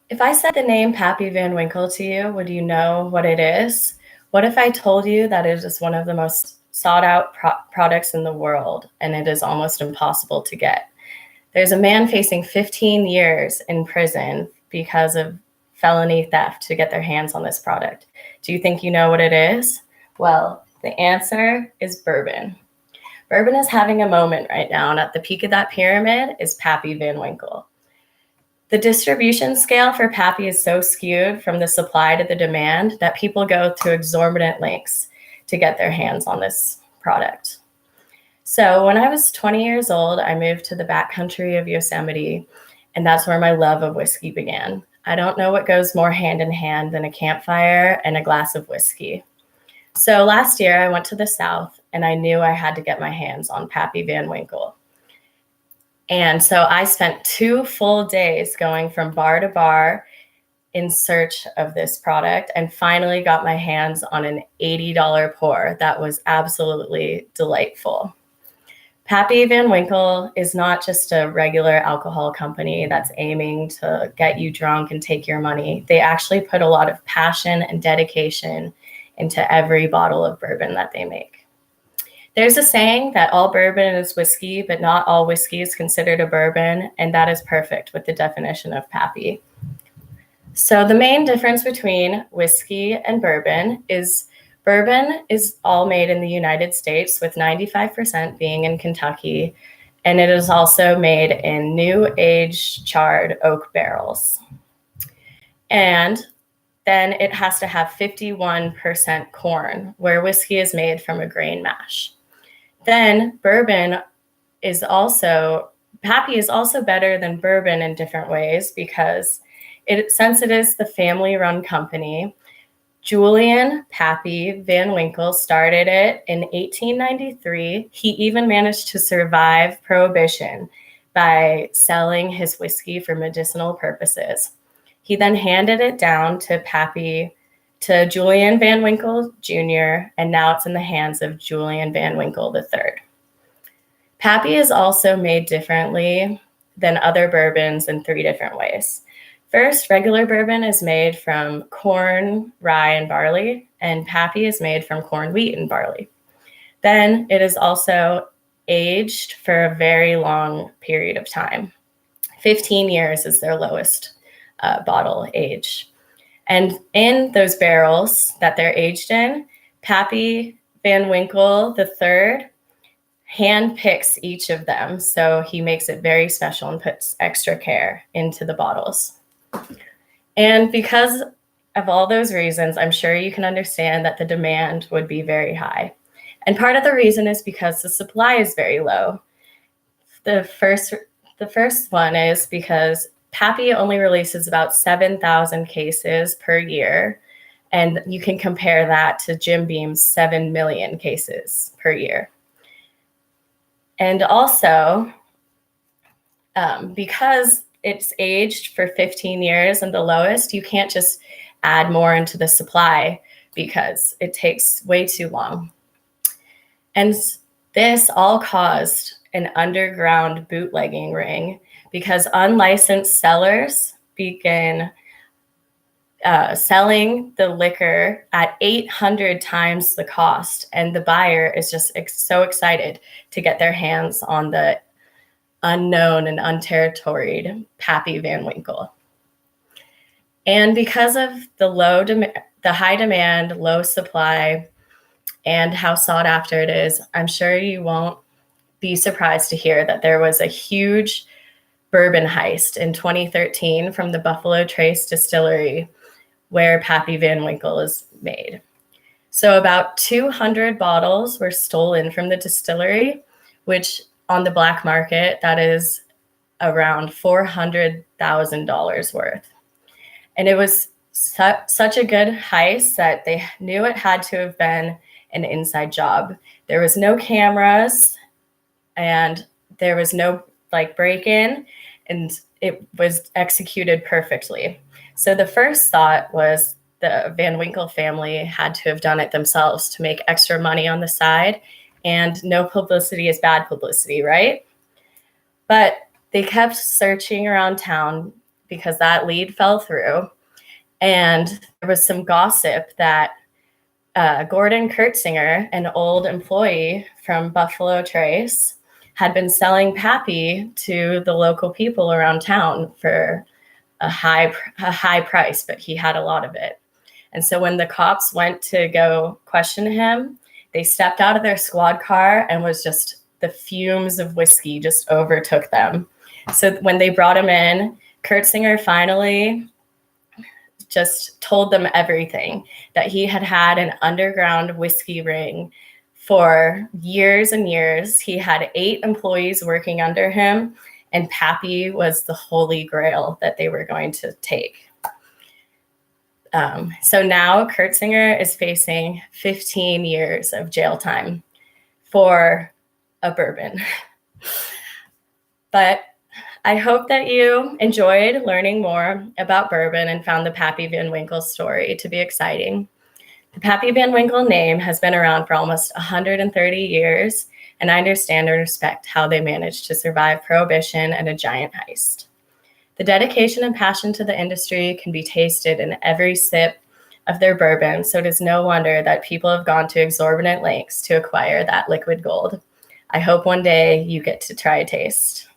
If I said the name Pappy Van Winkle to you, would you know what it is? What if I told you that it is one of the most sought out products in the world and it is almost impossible to get? There's a man facing 15 years in prison because of felony theft to get their hands on this product. Do you think you know what it is? Well, the answer is bourbon. Bourbon is having a moment right now, and at the peak of that pyramid is Pappy Van Winkle. The distribution scale for Pappy is so skewed from the supply to the demand that people go to exorbitant lengths to get their hands on this product. So when I was 20 years old, I moved to the backcountry of Yosemite, and that's where my love of whiskey began. I don't know what goes more hand in hand than a campfire and a glass of whiskey. So last year I went to the South and I knew I had to get my hands on Pappy Van Winkle. And so I spent 2 full days going from bar to bar in search of this product and finally got my hands on an $80 pour that was absolutely delightful. Pappy Van Winkle is not just a regular alcohol company that's aiming to get you drunk and take your money. They actually put a lot of passion and dedication into every bottle of bourbon that they make. There's a saying that all bourbon is whiskey, but not all whiskey is considered a bourbon, and that is perfect with the definition of Pappy. So the main difference between whiskey and bourbon is all made in the United States, with 95% being in Kentucky, and it is also made in new age charred oak barrels. And then it has to have 51% corn, where whiskey is made from a grain mash. Then Pappy is also better than bourbon in different ways because since it is the family-run company, Julian Pappy Van Winkle started it in 1893. He even managed to survive Prohibition by selling his whiskey for medicinal purposes. He then handed it down to Julian Van Winkle Jr., and now it's in the hands of Julian Van Winkle III. Pappy is also made differently than other bourbons in 3 different ways. First, regular bourbon is made from corn, rye, and barley, and Pappy is made from corn, wheat, and barley. Then it is also aged for a very long period of time. 15 years is their lowest bottle age. And in those barrels that they're aged in, Pappy Van Winkle III handpicks each of them. So he makes it very special and puts extra care into the bottles. And because of all those reasons, I'm sure you can understand that the demand would be very high. And part of the reason is because the supply is very low. The first one is because Pappy only releases about 7,000 cases per year, and you can compare that to Jim Beam's 7 million cases per year. And also, because it's aged for 15 years and the lowest, you can't just add more into the supply because it takes way too long. And this all caused an underground bootlegging ring because unlicensed sellers began selling the liquor at 800 times the cost. And the buyer is just so excited to get their hands on the unknown and unterritoried Pappy Van Winkle. And because of the high demand, low supply, and how sought after it is, I'm sure you won't be surprised to hear that there was a huge bourbon heist in 2013 from the Buffalo Trace Distillery, where Pappy Van Winkle is made. So about 200 bottles were stolen from the distillery, which on the black market, that is around $400,000 worth. And it was such a good heist that they knew it had to have been an inside job. There was no cameras and there was no break-in, and it was executed perfectly. So the first thought was the Van Winkle family had to have done it themselves to make extra money on the side, and no publicity is bad publicity, right? But they kept searching around town because that lead fell through. And there was some gossip that Gordon Kurtzinger, an old employee from Buffalo Trace, had been selling Pappy to the local people around town for a high price, but he had a lot of it. And so when the cops went to go question him, they stepped out of their squad car and was just the fumes of whiskey just overtook them. So when they brought him in, Kurtzinger finally just told them everything, that he had had an underground whiskey ring for years and years. He had 8 employees working under him, and Pappy was the holy grail that they were going to take. So now Kurtzinger is facing 15 years of jail time for a bourbon. But I hope that you enjoyed learning more about bourbon and found the Pappy Van Winkle story to be exciting. The Pappy Van Winkle name has been around for almost 130 years, and I understand and respect how they managed to survive Prohibition and a giant heist. The dedication and passion to the industry can be tasted in every sip of their bourbon, so it is no wonder that people have gone to exorbitant lengths to acquire that liquid gold. I hope one day you get to try a taste.